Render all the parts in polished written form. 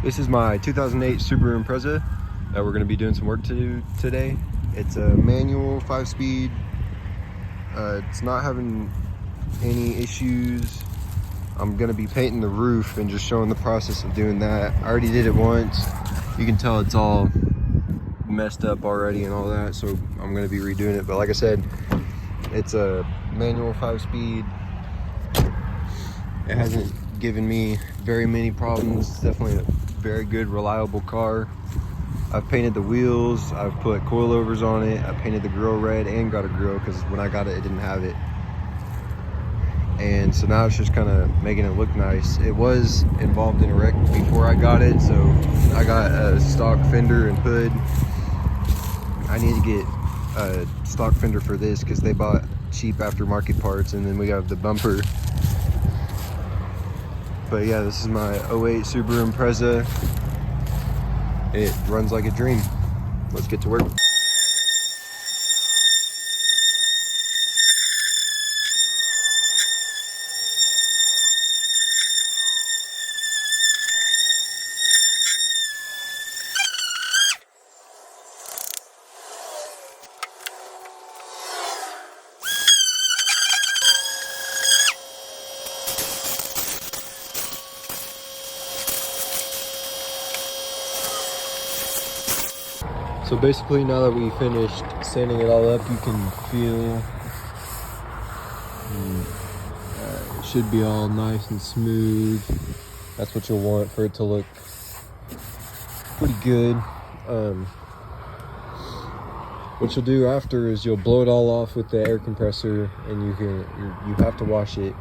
This is my 2008 Subaru Impreza that we're going to be doing some work to today. It's a manual 5-speed. It's not having any issues. I'm going to be painting the roof and just showing the process of doing that. I already did it once. You can tell it's all messed up already and all that, so I'm going to be redoing it. But like I said, it's a manual 5-speed. It hasn't given me very many problems. It's definitely a very good, reliable car. I've painted the wheels, I've put coilovers on it, I painted the grill red and got a grill because when I got it, it didn't have it. And so now it's just kind of making it look nice. It was involved in a wreck before I got it, so I got a stock fender and hood. I need to get a stock fender for this because they bought cheap aftermarket parts, and then we have the bumper. But yeah, this is my 08 Subaru Impreza. It runs like a dream. Let's get to work. So basically, now that we finished sanding it all up, you can feel it should be all nice and smooth. That's what you'll want for it to look pretty good. What you'll do after is you'll blow it all off with the air compressor, and you have to wash it.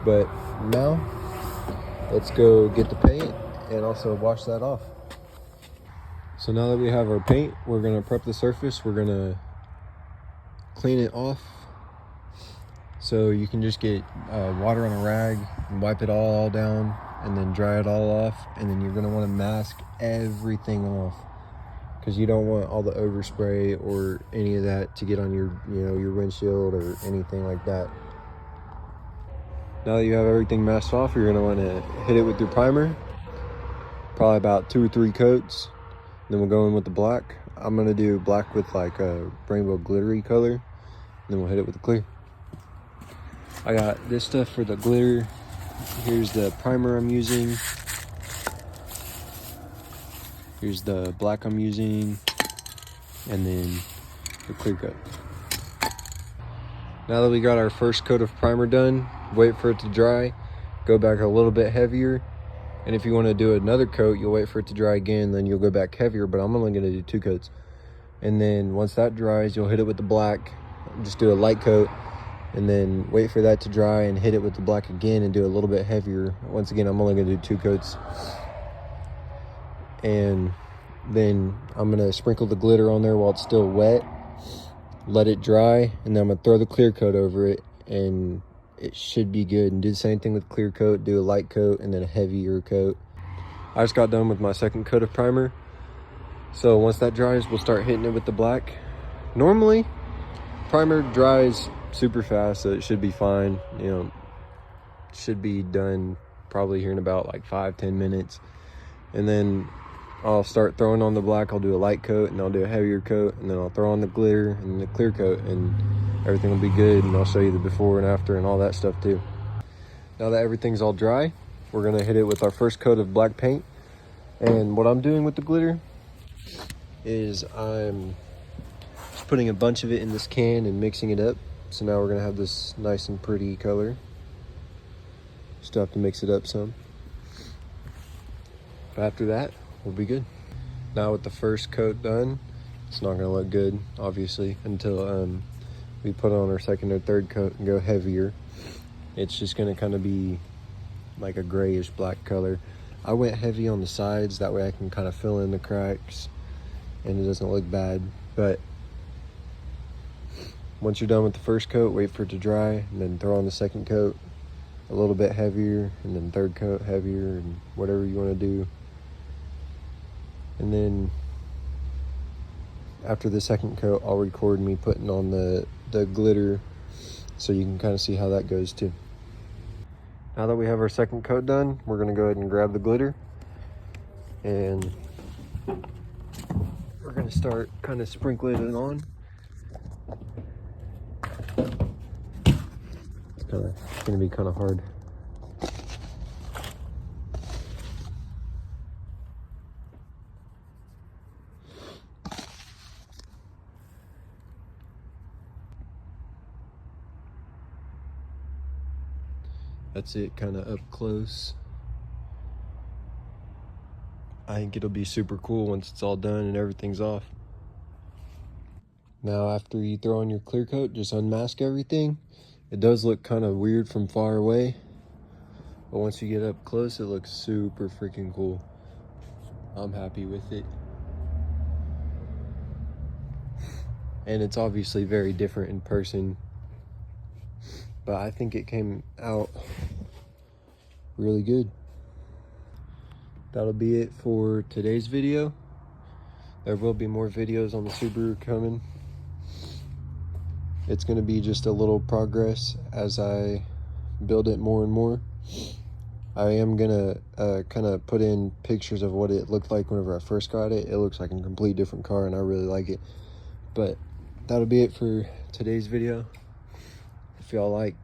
But now let's go get the paint and also wash that off. So now that we have our paint, we're gonna prep the surface. We're gonna clean it off. So you can just get water on a rag and wipe it all down and then dry it all off. And then you're gonna wanna mask everything off because you don't want all the overspray or any of that to get on your, your windshield or anything like that. Now that you have everything masked off, you're gonna wanna hit it with your primer, probably about 2 or 3 coats. Then we'll go in with the black. I'm gonna do black with like a rainbow glittery color. Then we'll hit it with the clear. I got this stuff for the glitter. Here's the primer I'm using. Here's the black I'm using. And then the clear coat. Now that we got our first coat of primer done, wait for it to dry. Go back a little bit heavier. And if you want to do another coat, you'll wait for it to dry again, then you'll go back heavier, but I'm only going to do 2 coats. And then once that dries, you'll hit it with the black, just do a light coat, and then wait for that to dry and hit it with the black again and do a little bit heavier. Once again, I'm only going to do 2 coats. And then I'm going to sprinkle the glitter on there while it's still wet, let it dry, and then I'm going to throw the clear coat over it, and it should be good. And do the same thing with clear coat, do a light coat and then a heavier coat. I just got done with my second coat of primer. So once that dries, we'll start hitting it with the black. Normally, primer dries super fast, so it should be fine. Should be done probably here in about like 5-10 minutes. And then I'll start throwing on the black. I'll do a light coat and I'll do a heavier coat, and then I'll throw on the glitter and the clear coat, and everything will be good. And I'll show you the before and after and all that stuff too. Now that everything's all dry, we're gonna hit it with our first coat of black paint. And what I'm doing with the glitter is I'm just putting a bunch of it in this can and mixing it up. So now we're gonna have this nice and pretty color. Still have to mix it up some. But after that, we'll be good. Now with the first coat done, it's not gonna look good, obviously, until we put on our second or third coat and go heavier. It's just gonna kind of be like a grayish black color. I went heavy on the sides, that way I can kind of fill in the cracks and it doesn't look bad. But once you're done with the first coat, wait for it to dry and then throw on the second coat a little bit heavier, and then third coat heavier, and whatever you want to do. And then after the second coat, I'll record me putting on the glitter so you can kind of see how that goes too. Now that we have our second coat done, we're going to go ahead and grab the glitter. and we're gonna start kind of sprinkling it on. It's gonna be kind of hard. That's it, kind of up close. I think it'll be super cool once it's all done and everything's off. Now after you throw on your clear coat, just unmask everything. It does look kind of weird from far away, but once you get up close, it looks super freaking cool. I'm happy with it. And it's obviously very different in person, but I think it came out really good. That'll be it for today's video. There will be more videos on the Subaru coming. It's going to be just a little progress as I build it more and more. I am going to kind of put in pictures of what it looked like whenever I first got it. It looks like a complete different car and I really like it. But that'll be it for today's video. If y'all like